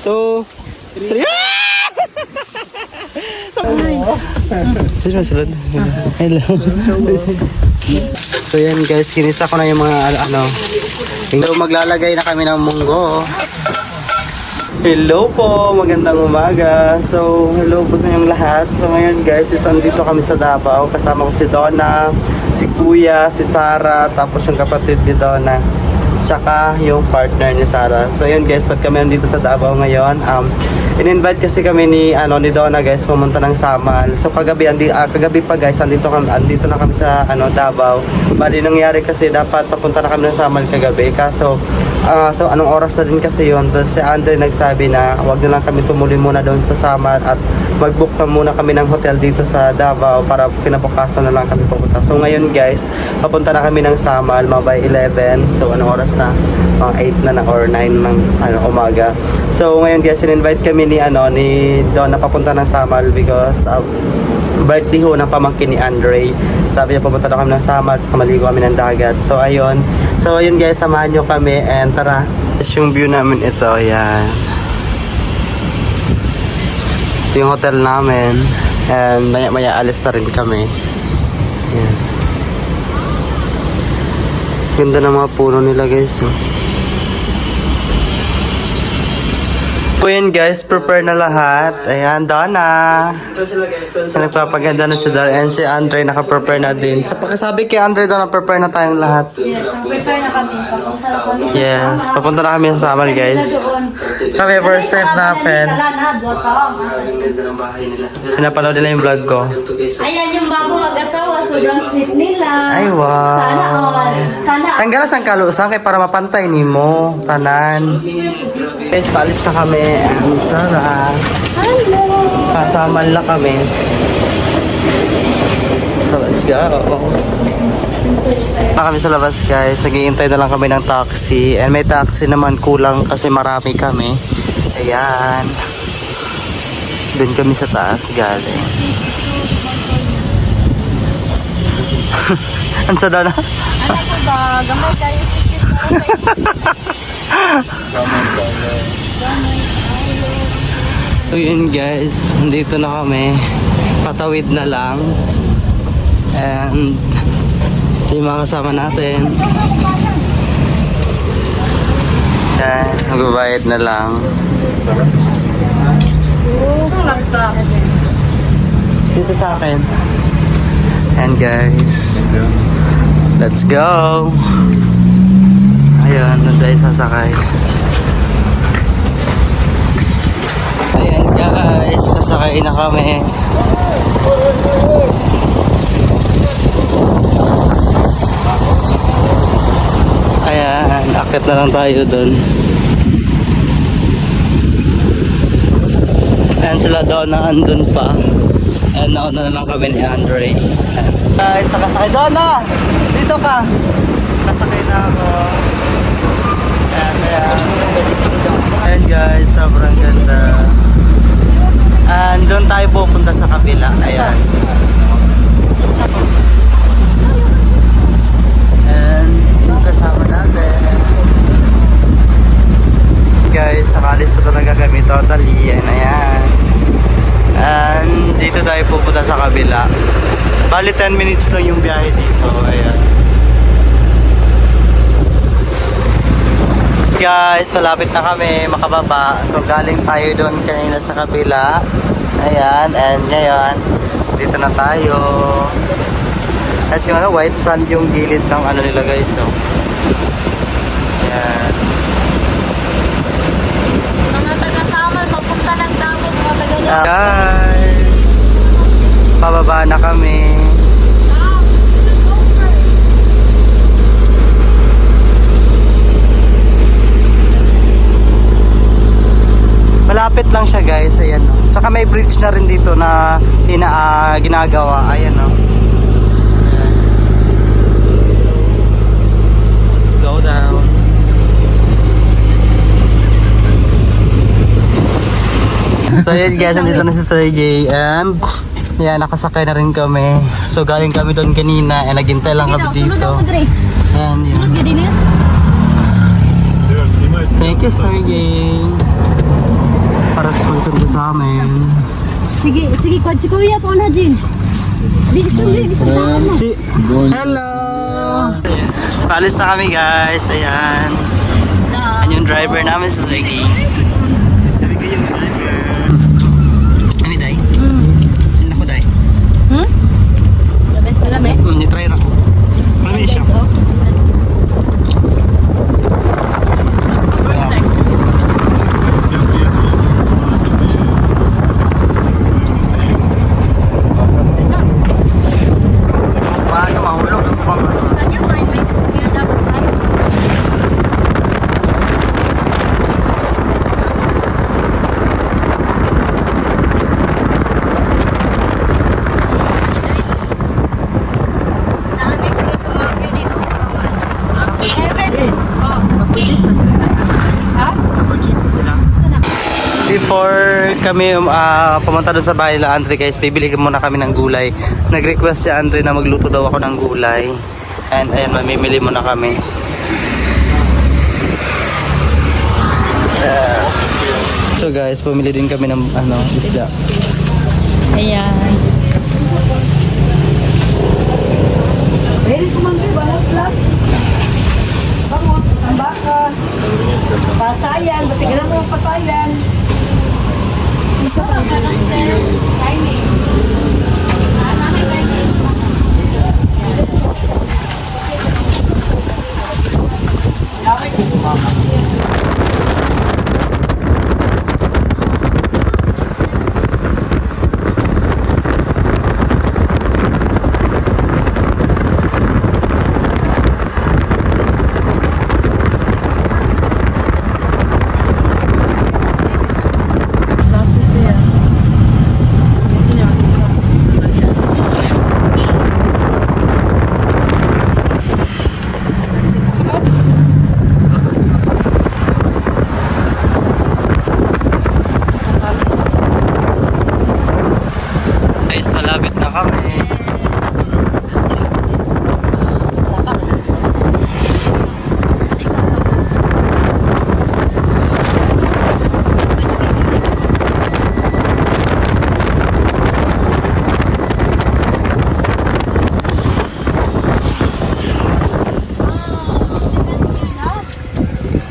2, 3. Hello. So yan guys, kinisa ko na yung mga ano. So maglalagay na kami ng munggo. Hello po, magandang umaga. So hello po sa inyong lahat. So ngayon guys, andito kami sa Davao. Kasama ko si Donna, si Kuya, si Sarah, tapos yung kapatid ni Donna, tsaka yung partner ni Sarah. So yun guys, pag kami nandito sa Davao ngayon, in-invite kasi kami ni Donna guys pumunta ng Samal. So kagabi pa guys, andito na kami sa Davao. Bali nangyari kasi dapat papunta na kami ng Samal kagabi. Kaso so anong oras na din kasi yun. Tapos si Andre nagsabi na wag na lang kami tumuloy muna doon sa Samal at mag-book na muna kami ng hotel dito sa Davao para kinabukasan na lang kami pupunta. So ngayon guys, papunta na kami ng Samal by 11. So anong oras na? 8 na or 9 ng umaga. So ngayon guys, in-invite kami ni Donna papunta ng Samal because birthday ho ng pamangkin ni Andre. Sabi niya pupunta na kami ng Samal at maligo kami ng dagat. So ayun. So ayun guys, samahan nyo kami and tara. Yung view namin ito, yan. Ito yung hotel namin and maya alis na rin kami. Yan. Ganda ng mga puno nila guys. So yun guys, prepare na lahat. Ayan, Donna. Nagpapaganda na si Donna. And si Andre naka-prepare na din. Sa pagkasabi kay Andre daw, na-prepare na tayong lahat. Yes, prepare na kami. Papunta na kami. Yes, papunta na kami sa Samal guys. Kami first trip natin. Pinapanood nila yung vlog ko. Ayan yung bago mag-asawa. Sobrang sweet nila. Ay wow. Sana all. Sana all. Tanggalas ang kalusan kay para mapantay ni mo. Tanan. Guys, paalis na kami. Ang Sarah. Hello. Kasamal na kami. So, let's go. Kami sa labas guys. Naghihintay na lang kami ng taxi. And may taxi naman kulang kasi marami kami. Ayan. Doon kami sa taas galing. Ano sa Donna? Ano ko ba? Gamay kayo. So yun guys, dito na kami. Patawid na lang. And yung mga kasama natin. Yan, magbabayad na lang. Dito sa akin. And guys, let's go. Ayan, nandun tayo sasakay. Ayan guys, sasakay na kami. Ayan, akit na lang tayo dun. Ayan sila doon na andun pa. Ayan, nauna na lang kami ni Andre. Guys, sakasakay doon na! Dito ka! Nasakay na ako. Ayan guys, sobrang ganda. And doon tayo pupunta sa kabila. Ayan. And yung kasama natin. Guys, nakalis na talaga kami totally. Ayan. And dito tayo pupunta sa kabila. Bali 10 minutes lang yung biyahe dito. Ayan. Guys, malapit na kami makababa. So galing tayo doon kanina sa kabila. Ayan, and ngayon dito na tayo. At yung white sand yung gilid ng nila guys. So ayan. Mga taga-Samal, papunta ng dagat. Mga taga-Samal. Guys, pababa na kami. Malapit lang siya guys, ayan o. Tsaka may bridge na rin dito na ginagawa, ayan o. Let's go down. So ayan guys, nandito na si Sergey and yan, nakasakay na rin kami. So galing kami doon kanina and naghintay lang kami dito. Ayan yun. Thank you Sergey. sa amin. Sige, kwad si Kuya po na din. Di Hello! Paalis na kami guys. Ayan. Ayan yung driver namin si Reggie. Si Reggie yung driver. Ano day? Ano ko day? Labes na lame. Ni-try na ko. Ano siya? Paano mahulog? Can you find me Kuya double side? Dami sila sa mga dito sa Sawan. Heaven. Ha? Before kami pumunta doon sa bahay na Andre guys, bibili muna kami ng gulay. Nag-request si Andre na magluto daw ako ng gulay. And ayan, mamimili muna kami. So guys, pumili din kami ng isda. Ayan. Pwede kumampi, balas lang. Bangus, tambaka, pasayan, basigaran mo ng pasayan. Guys, malapit na kami.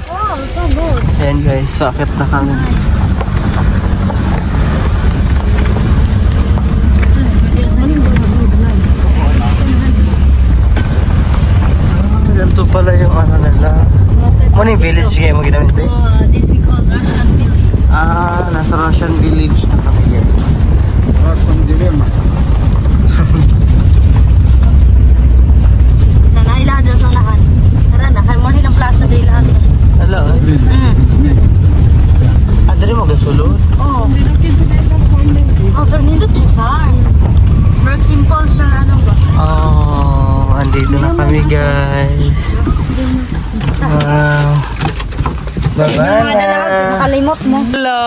Wow, so good. Ayan guys, sakit na kami. Ganito pala yung nila. Ano yung village kayo mo ginamit ba? This is called Russian village. Nasa Russian village na kami guys. Nanay lahat dyan sa unahan. Tara na, kaya mo nilang plaza din lahat. Hello. Dali mo gasulod? Oh. Oh, pero nindot siya, sir. Work simple siya, ano ba? Andito na kami guys. Wow. Bye-bye. Makalimot mo. Hello.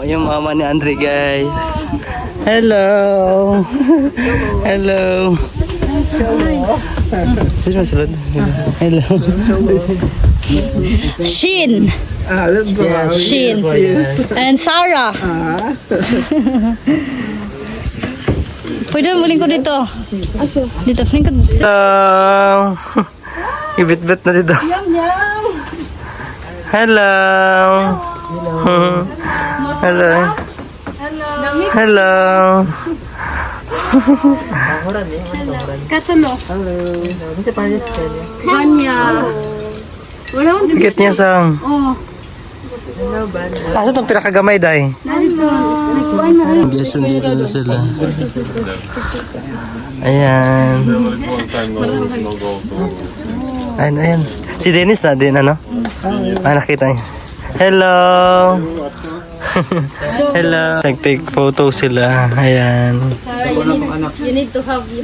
Yung mama ni Andre guys. Hello. Hello. Sino masulod? Hello. Shin. Shin. And Sarah. Pwede mo ko dito. Dito, lingkod. Hello. Ibit-bit na dito. Hello. Hello. Hello. Katano. Banya. Wala akong Tikit niya sang. Oh. Asa itong pinakagamay dahi? Narito. Next one na. Guys, nandito na sila. Ayan. Ayan. Si Dennis na din, ano? Nakita niya. Hello. Hello. Take photo sila. Ayan. Sarah, you need to have you.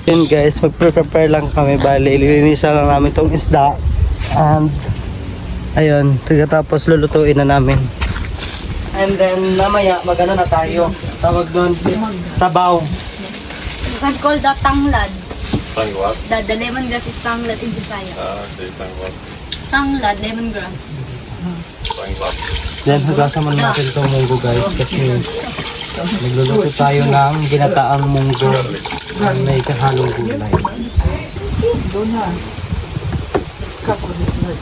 Yun guys, mag-prepare lang kami. Bali, ililinisan lang namin tong isda. And, ayun, tapos lulutuin na namin. And then, mamaya, magano na tayo. Tawag doon, sabaw. You can call that tanglad. Tanglad? The lemongrass is tanglad in Bisaya. Okay, tanglad. Tanglad, lemongrass. Tanglad. Then hugasan muna natin itong munggo guys kasi nagluluto tayo ng ginataang munggo na may kahalong gulay.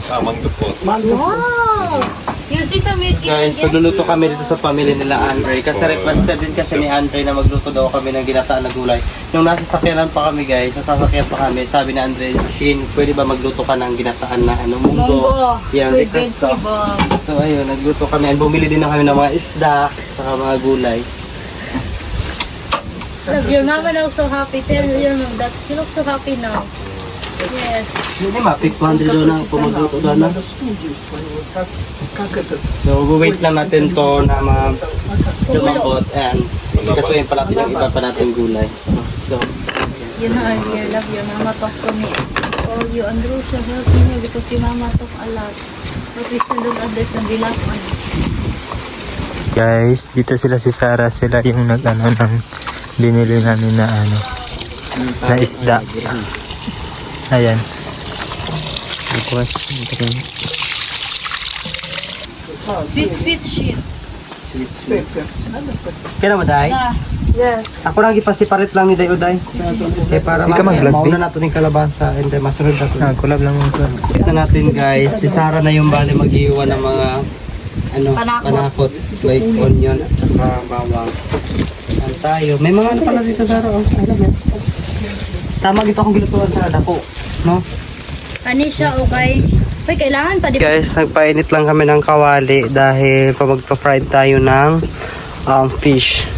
Manggapot. Wow! You see some meat Guys, magluluto kami dito sa pamilya nila Andre kasi requested din kasi ni Andre na magluto daw kami ng ginataan na gulay. Nung nasa sakyanan pa kami guys, nasasakyan pa kami, sabi ni Andre, Shin, pwede ba magluto ka ng ginataan na munggo? Munggo. Yan, With request ko. vegetable. So ayun, nagluto kami. And bumili din na kami ng mga isda, saka mga gulay. Look, your mama now so happy. Tell your mom that she looks so happy now. Yes. Hindi mapik 200 doon na pumagluto doon na. So, wait lang natin to na lumambot and kasuhin pa natin yung iba pa natin gulay. So, let's go. You know, I really love your mama talk to me. Oh, you Andrew so help me because your mama talk a lot. But we still don't understand. We laugh on it. Guys, dito sila si Sarah, sila yung nag-ano ng binili namin na na isda. Ayan. Sweet shit. Kaya mo, Day? Yes. Ako lang ipasiparit lang ni Day o Day. Kaya para Di ka mag-vlog, mauna natin yung kalabasa and then masunod natin. Collab lang mo ito. Ito natin guys, si Sarah na yung bali mag-iwan ng mga panakot like onion at saka bawang. Yan tayo. May mga ano pala dito Sarah. Oh. Alam mo. Tama gito akong gilutuan sa dako, no? Ani siya, okay? Uy, kailangan pa di Guys, nagpainit lang kami ng kawali dahil pa magpa-fried tayo ng fish.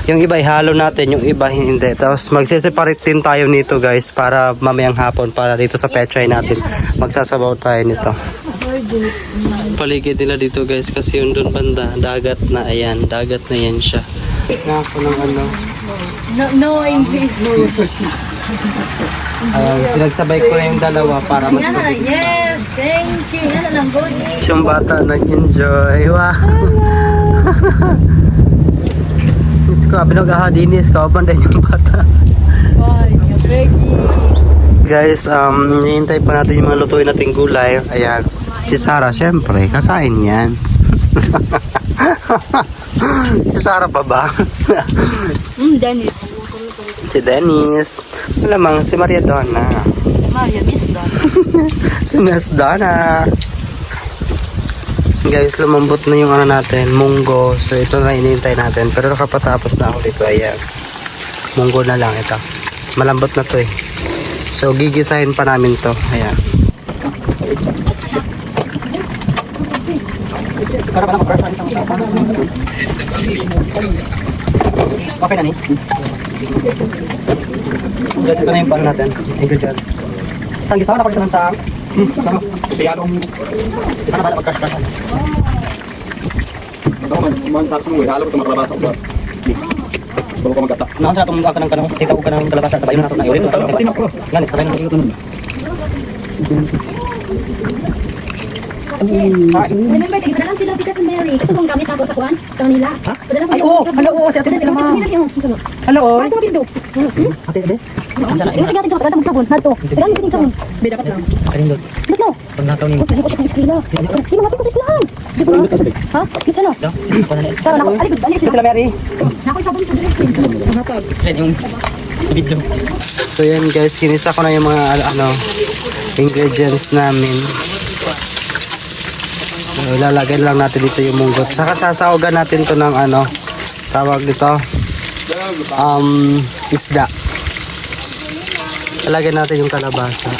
Yung iba ihalo natin, yung iba hindi. Tapos magsiseparate din tayo nito guys para mamayang hapon para dito sa petray natin. Magsasabaw tayo nito. Paligid nila dito guys kasi yung doon banda, dagat na, ayan, dagat na yan siya. Na ako ng ano. No English. Pinagsabay ko na yung dalawa para mas Yeah, mabilis. yes, thank you. Yan lang po. Yung bata nag-enjoy. Wow! Miss ko, pinag-ahadinis ka. Banday yung bata. Bye, Reggie. Guys, hinihintay pa natin yung mga lutuin nating gulay. Ayan. Si Sarah, syempre, kakain yan. Si Sarah pa ba? Dennis. Si Dennis. Malamang si Maria Donna. Maria, miss that. Si Miss Donna. Guys, lumambot na yung ano natin, munggo. So ito na inintay natin. Pero nakapatapos na ako dito. Ayan. Munggo na lang ito. Malambot na to eh. So gigisahin pa namin to. Ayan. Okay na ni? Guys, ito na yung pano natin. Ingredients. Isang gisawa na ko dito sa sama. Siyadong ito na ba magkakasan? Ito man sa sumuwi. Halo ko ito makalabasa ko. Mix. Bago ko magkata. Naan sa itong kanang tita ko kanang kalabasa. Sabay na natin na yun. Ganit, sabay na natin. Remember, tigdalan sila si Cousin Mary. Ito kung gamit ako sa kuwan, sa kanila. Ha? Ay, oo! Hala, oo! Si ate mo sila, ma'am. Hala, oo! Sa mabindo. Ate, ate? Yung sige natin sa katadang magsabon. Nato. Tigdalan ko din sabon. Be, dapat lang. Karin doon. Ba't no? Pag nakaw niyo. Kasi ko siya kang eskwela. Di mga ko sa eskwelahan. Di ba? Ha? Kita na. Sara, nako. Aligod, aligod. Sila, Mary. Nako'y sabon sa direct. Nakatag. Yan yung video. So yan guys, kinisa ko na yung mga ingredients namin. So, ilalagay lang natin dito yung munggo. Saka sasawagan natin to ng tawag dito, isda. Ilalagay natin yung kalabasa.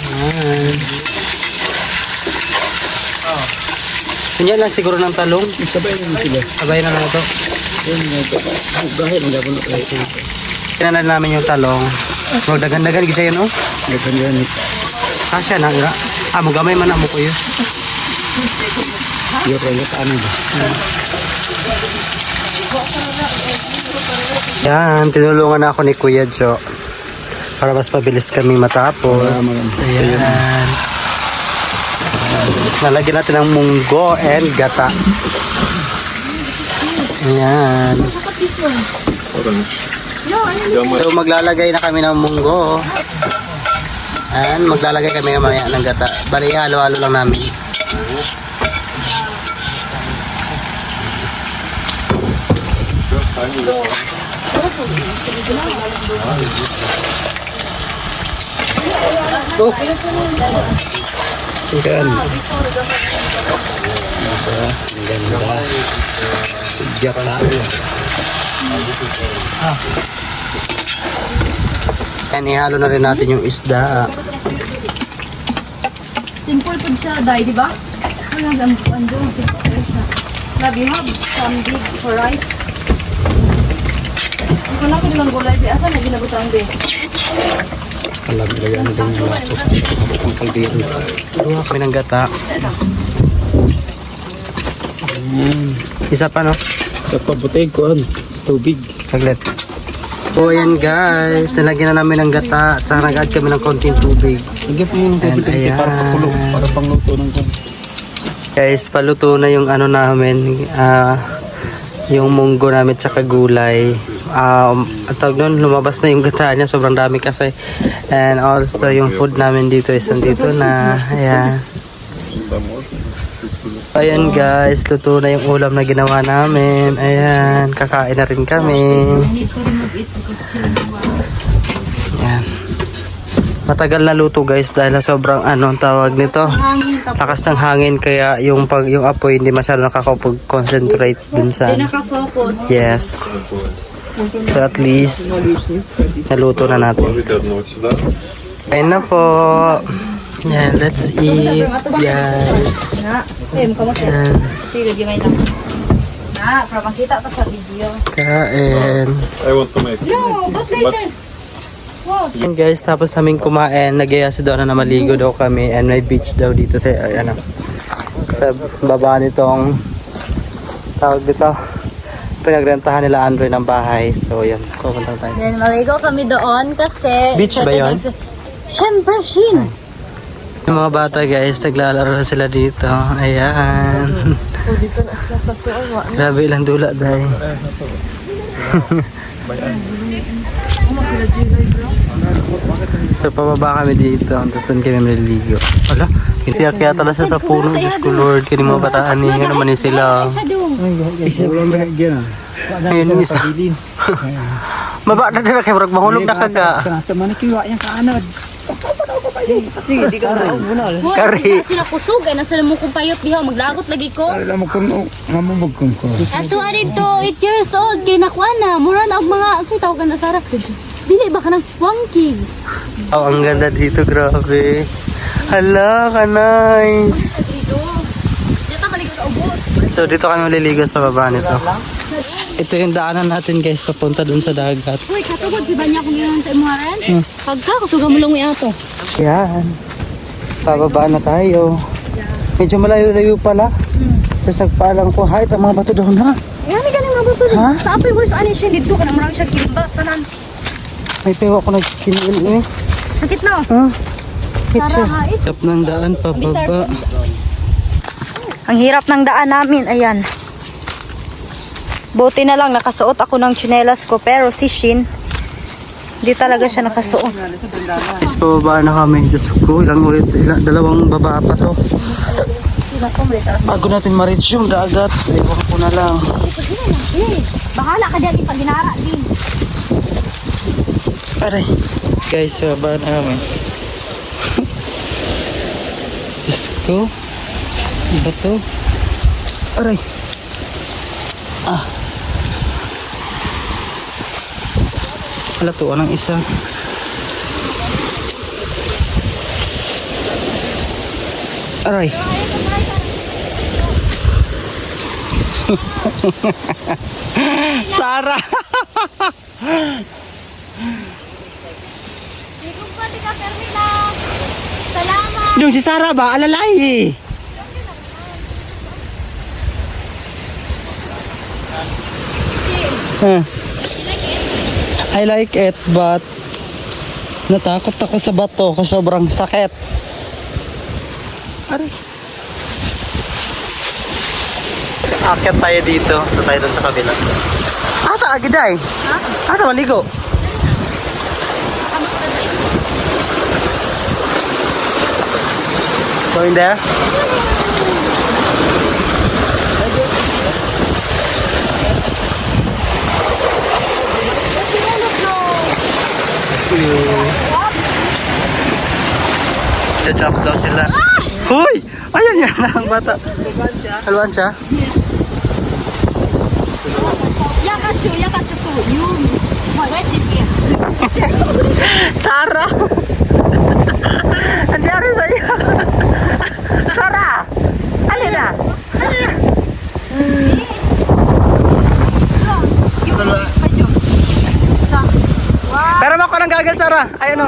Ayan. Kunya lang siguro ng talong. Sabay na lang ito. Kailan na namin yung talong. Magdagan-dagan gisa yun, oh. Dagan-dagan. Kasya na, ira. Magamay man na mo ko yun. Yung kayo sa ano ba? Yan, tinulungan ako ni Kuya Jo. Para mas mabilis kami matapos. Ayan. Nalagyan natin ng munggo and gata. Ayan. Orange. So maglalagay na kami ng munggo. Ayan, maglalagay kami mamaya ng gata. Bali, halo-halo lang namin. Oh. Ikan. Gata. Yan, ihalo na rin natin yung isda. Simple food siya, Day, di ba? Wala lang po, ando. Grabe, you have some big for rice. Hindi ko na ko nilang gulay. Asa na ginabutang din? Lagyan na din yung ang kaldero. Tuwa kami ng gata. Isa pa, no? Kapabutay ko tubig. Saglit. So, ayan guys. Nalagyan na namin ng gata. At saka nag-add kami ng konting tubig. Lagyan po yung tubig para pakulo, para pangluto ng kan. Guys, paluto na yung ano namin. Yung munggo namin tsaka gulay. At tawag nun, lumabas na yung gata niya. Sobrang dami kasi. And also, yung food namin dito is nandito na. Ayan. Ayan guys, luto na yung ulam na ginawa namin. Ayan, kakain na rin kami. Need to remove it because still Ayan. Matagal na luto guys dahil sobrang ang tawag nito. hangin tapos Lakas ng hangin kaya yung apoy hindi masyado nakakapag-concentrate dun sa. di nakafocus. Yes. So at least naluto na natin. Ayun na po. Yeah, let's eat. Yes. Na, kamusta? Ayan. Sige, di may lang. Na, para makita to sa video. Kain. I want to make. No, but later. Wow. Ayan guys, tapos namin kumain, nag-iya si Donna na maligo daw kami and may beach daw dito sa sa baba nitong tawag dito. Pinagrentahan nila Android ng bahay. So yun, pupunta tayo. Then maligo kami doon kasi Beach ba yun? Siyempre, Shin. Yung mga bata guys, naglalaro na sila dito. Ayan. Oh, dito na sila sa tuwa. Grabe ilang dula dahil. So pababa kami dito, tapos doon kami maliligo. Wala, siya kaya tala sa puno, Diyos ko Lord, kini mga bataan ni nga naman ni sila. Ayun, isa. Maba na dira kay murag mahulog na kaga. Sige, di ka na bunal. Kari. Sila kusog, ay nasa mo kong payot diha, maglagot lagi ko. Alam mo kung mamubog ko. Ato dito, 8 years old, kay nakuha na. Mura na og mga, say tawagan na Sarah. Dili ba ka ng wangking? Oh, ang ganda dito, grabe. Hala, ka nice. Dito. Dito maligo sa ubos. So dito kami maliligo sa baba nito. Ito yung daanan natin guys, papunta dun sa dagat. Uy, katugod si Banya kung yun sa imuha rin. Pagka, kusuga mo lang yung ato. Yan. Pababa na tayo. Medyo malayo-layo pala. Tapos nagpaalam ko, hi, ang mga bato doon ha. Yan, ka na mabuto. Ha? Sa apay words, ano siya dito ka na marang siya kimba. Tanan. May pewa ko nagkiniil eh. Sakit na. Ha? Kitsa. Tap ng daan, pababa. Ang hirap ng daan namin, ayan. Buti na lang nakasuot ako ng tsinelas ko, pero si Shin, hindi talaga siya nakasuot. Guys, pababa na kami. Diyos ko, dalawang baba pa to. Bago natin ma-reach yung dagat, ewan ko na lang. Bahala ka dyan, pag hinara din. Aray. Guys, baba na kami. Diyos ko. Iba to. Aray. Halatuan ng isa. Aray. Sarah. Salamat! Yung si Sarah ba? Alalay. I like it but natakot ako sa bato kasi sobrang sakit. Aray. Akyat tayo dito. So tayo dun sa kabila. Ata, agiday. Ano, maligo? Going there? Jump daw sila. Huy! Ayan yan ang bata. Haluan siya. Sarah! Ang diyari sa'yo. Sarah! Alin na? Pero mo ko ng gagal, Sarah. Ayan o.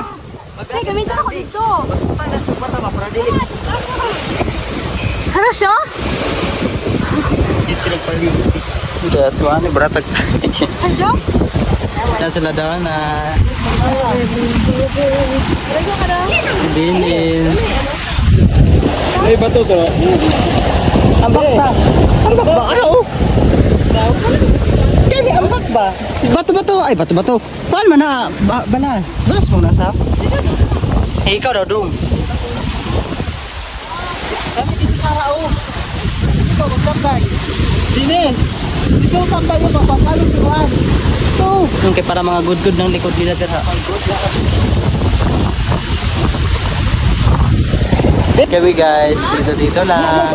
Ay, gamitin ako dito. Ano siya? Hindi, tuwan ni Bratag. Ano? Na sila daw na binin. Ay, bato to. Ambak ba? Ambak ba? Ano? Kaya ambak ba? Bato-bato. Ay, bato-bato. Paano man na? Balas. Balas mo na sa? Eh, ikaw daw, Dum. Kami dito sa rao. Ikaw, magkambay. Dines. Ikaw tambay yung magpapalo si Juan. Ito. Yung kay para mga good-good ng likod nila dira. Kami guys, dito lang.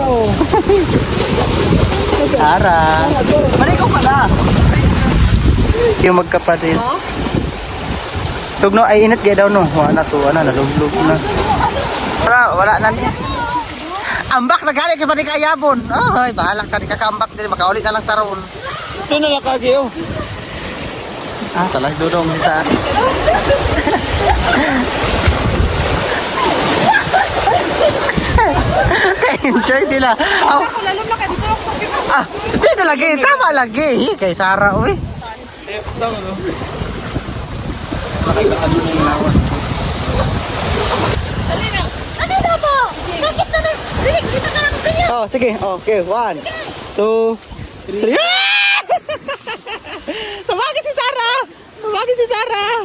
Sarah. Maliko pala. Yung magkapatid. Tugno ay init gaya daw no. Wala to, nalulog na. Wala na niya. Ambak na gali kay pati kayabon. Ay, bahala ka di kakambak din makauli na lang taron. Ito na lang kagi oh. Talas dudong si Sarah. Enjoy nila. Dito lagi, tama lagi. Kay Sarah, uy. Ano na po? Bakit na nag-break? Kita ka lang ganyan. Oh, sige. Okay, 1, 2, 3. Tumagi si Sarah! Tumagi si Sarah!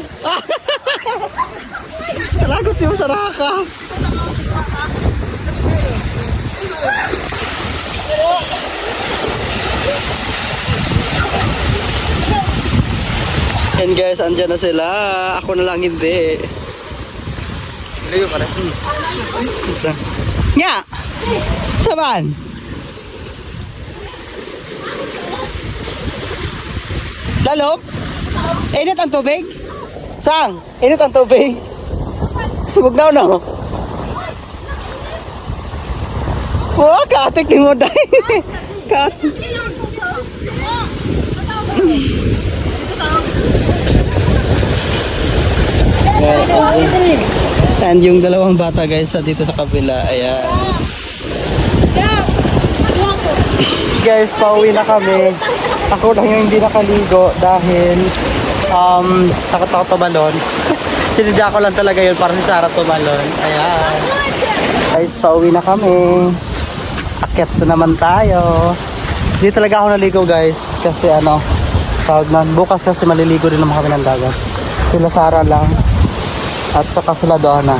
Talagot yung Sarah ka. And guys, andyan na sila. Ako na lang hindi. Layo ka na. Nga! Saban! Lalop? Init ang tubig? Sang? Init ang tubig? Huwag daw na. Wow, katik ni mo dahil. Katik. And yung dalawang bata guys dito sa kabila, ayan. Guys, pauwi na kami. Ako lang yung hindi nakaligo dahil takot ako tumalon. Sinidya ko lang talaga yun para si Sarah tumalon. Ayan. Guys, pauwi na kami. Akyat na naman tayo. Hindi talaga ako naligo guys kasi tawag na, bukas kasi maliligo din naman kami ng dagat. Sila Sarah lang at saka sila Donna.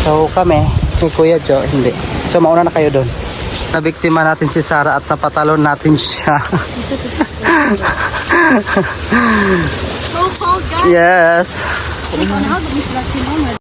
So kami, ni Kuya Joe, hindi. So mauna na kayo doon. Nabiktima natin si Sarah at napatalon natin siya. Yes.